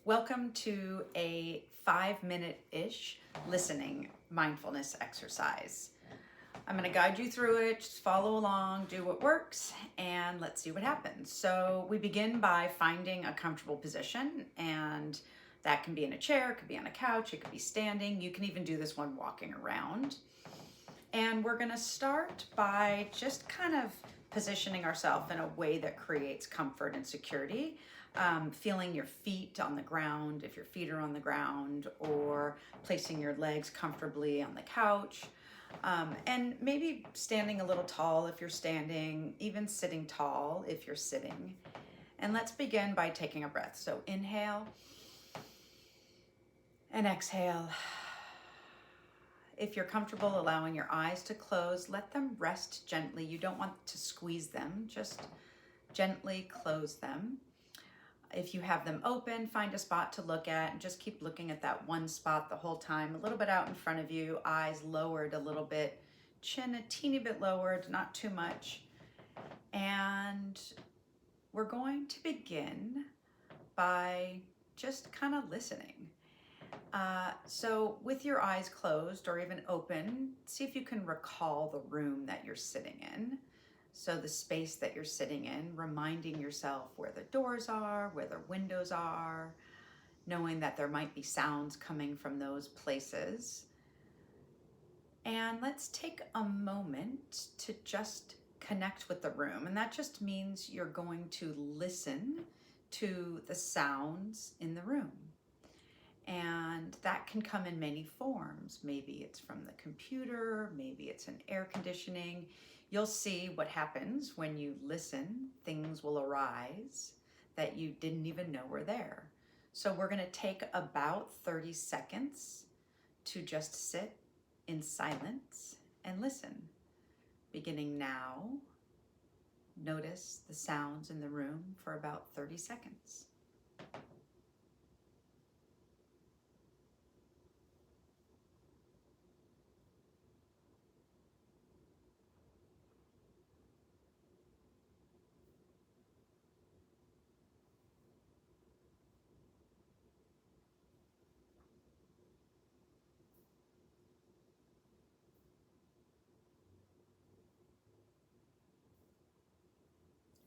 Welcome to a 5-minute-ish listening mindfulness exercise. I'm going to guide you through it, just follow along, do what works, and let's see what happens. So we begin by finding a comfortable position, and that can be in a chair, it could be on a couch, it could be standing. You can even do this one walking around. And we're going to start by just kind of positioning ourselves in a way that creates comfort and security. Feeling your feet on the ground, if your feet are on the ground, or placing your legs comfortably on the couch. And maybe standing a little tall if you're standing, even sitting tall if you're sitting. And let's begin by taking a breath. So inhale and exhale. If you're comfortable allowing your eyes to close, let them rest gently. You don't want to squeeze them, just gently close them. If you have them open, find a spot to look at and just keep looking at that one spot the whole time, a little bit out in front of you, eyes lowered a little bit, chin a teeny bit lowered, not too much. And we're going to begin by just kind of listening. So with your eyes closed or even open, see if you can recall the room that you're sitting in. So the space that you're sitting in, reminding yourself where the doors are, where the windows are, knowing that there might be sounds coming from those places. And let's take a moment to just connect with the room. And that just means you're going to listen to the sounds in the room. And that can come in many forms. Maybe it's from the computer, maybe it's an air conditioning. You'll see what happens when you listen. Things will arise that you didn't even know were there. So we're going to take about 30 seconds to just sit in silence and listen. Beginning now, notice the sounds in the room for about 30 seconds.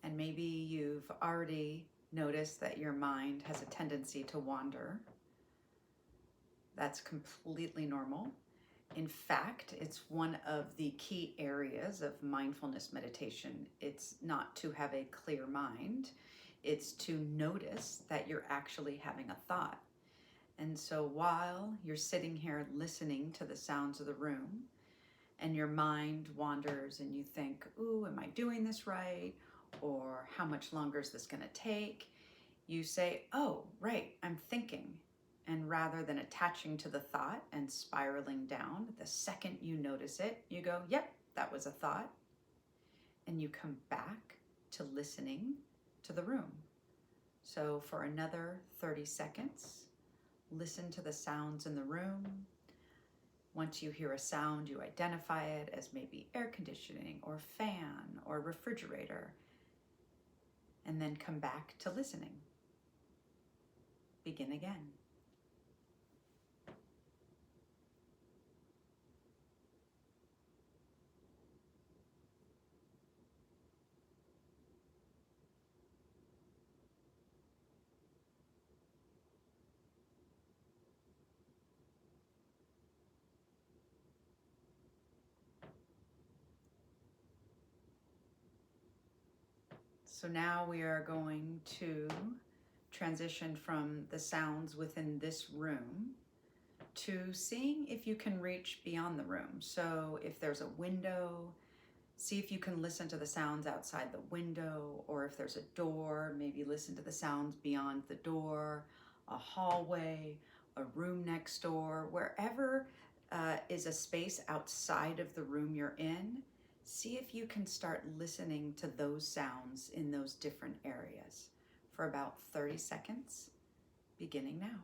And maybe you've already noticed that your mind has a tendency to wander. That's completely normal. In fact, it's one of the key areas of mindfulness meditation. It's not to have a clear mind, it's to notice that you're actually having a thought. And so while you're sitting here listening to the sounds of the room, and your mind wanders and you think, ooh, am I doing this right? Or how much longer is this going to take? You say, oh, right, I'm thinking. And rather than attaching to the thought and spiraling down, the second you notice it, you go, yep, that was a thought. And you come back to listening to the room. So for another 30 seconds, listen to the sounds in the room. Once you hear a sound, you identify it as maybe air conditioning or fan or refrigerator, and then come back to listening. Begin again. So now we are going to transition from the sounds within this room to seeing if you can reach beyond the room. So if there's a window, see if you can listen to the sounds outside the window, or if there's a door, maybe listen to the sounds beyond the door, a hallway, a room next door, wherever is a space outside of the room you're in. See if you can start listening to those sounds in those different areas for about 30 seconds, beginning now.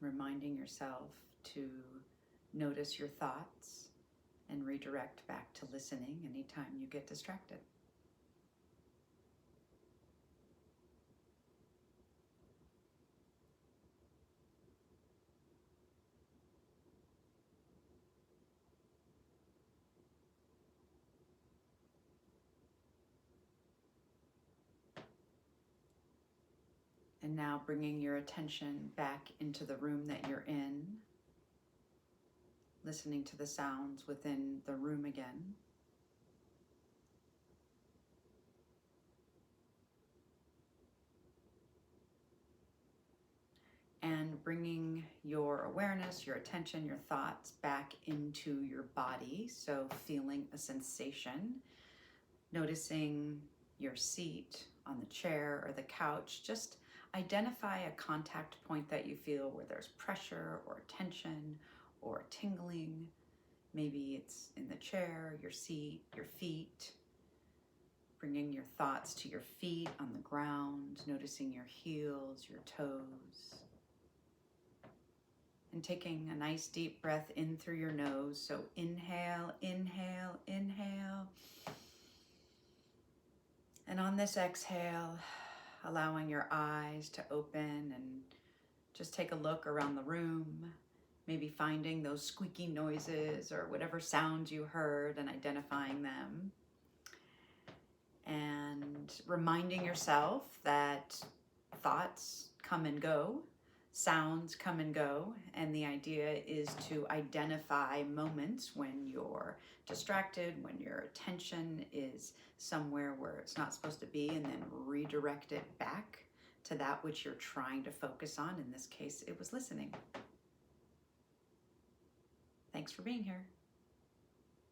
reminding yourself to notice your thoughts and redirect back to listening anytime you get distracted. And now bringing your attention back into the room that you're in, listening to the sounds within the room again. And bringing your awareness, your attention, your thoughts back into your body. So feeling a sensation, noticing your seat on the chair or the couch. Just identify a contact point that you feel where there's pressure or tension or tingling. Maybe it's in the chair, your seat, your feet. Bringing your thoughts to your feet on the ground, noticing your heels, your toes. And taking a nice deep breath in through your nose. So inhale, inhale, inhale. And on this exhale, allowing your eyes to open and just take a look around the room, maybe finding those squeaky noises or whatever sounds you heard and identifying them. And reminding yourself that thoughts come and go, sounds come and go, and the idea is to identify moments when you're distracted, when your attention is somewhere where it's not supposed to be, and then redirect it back to that which you're trying to focus on. In this case, it was listening. Thanks for being here.